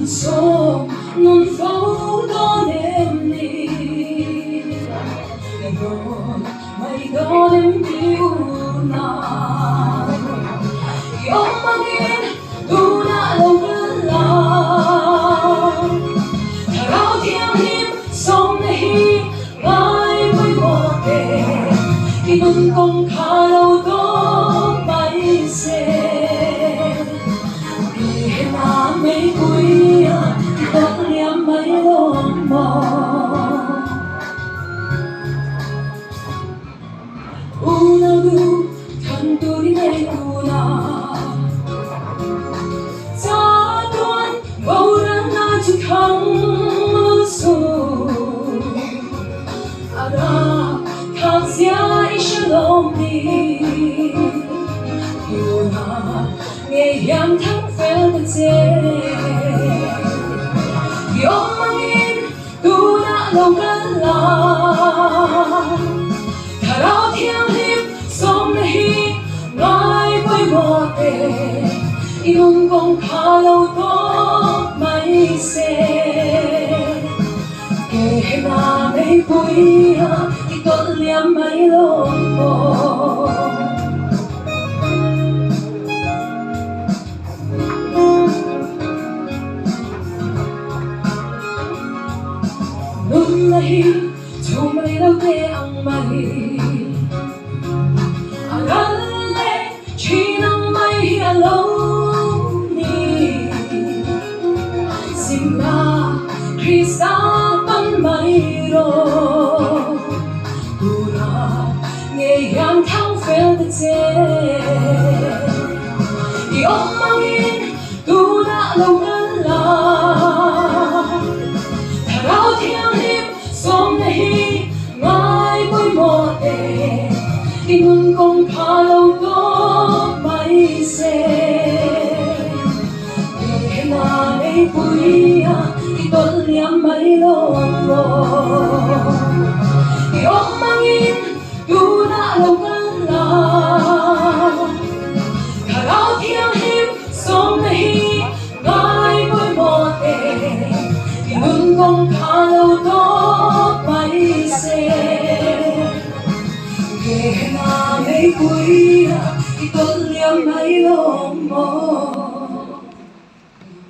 số non phố đó đêm đi rồi mây đó đêm yêu nào yêu mang in tu đã lâu gần lòng thao thiên hiệp sông này vai với một đề khi tuần công khá lâu đó bay xe Gehena Meipui tóc liam mấy lông mò unagu thân tu đi đây tu na cha tuan bầu răng na chỉ khăng su ara khang xia ishalom đi yêu na nghe hiam thắng phèo thật dễ yêu mang in tu đã lâu gần lòng thà đó thiêng liêm sông này ngài với một đề yêu công khá lâu tốt mấy xe Gehena Meipui tốt liam mấy lông bò nun nahi chu mai lo te ang mai agalle chi nang mai hi alo ni simla krista pan mai ro una nghe yang thang phèo de che yêu mang in tu đã lâu gần lòng thao thiên hiệp sông này ngài với một đề khi nguồn công khá lâu tốt bay xe Gehena Meipui tốt liam mấy lông bò yêu mang in tu đã lâu gần lòng thao thiên hiệp sông này ngài với một đề hương công khá lâu tốt bay xe Gehena Meipui tốt liam mấy lông mò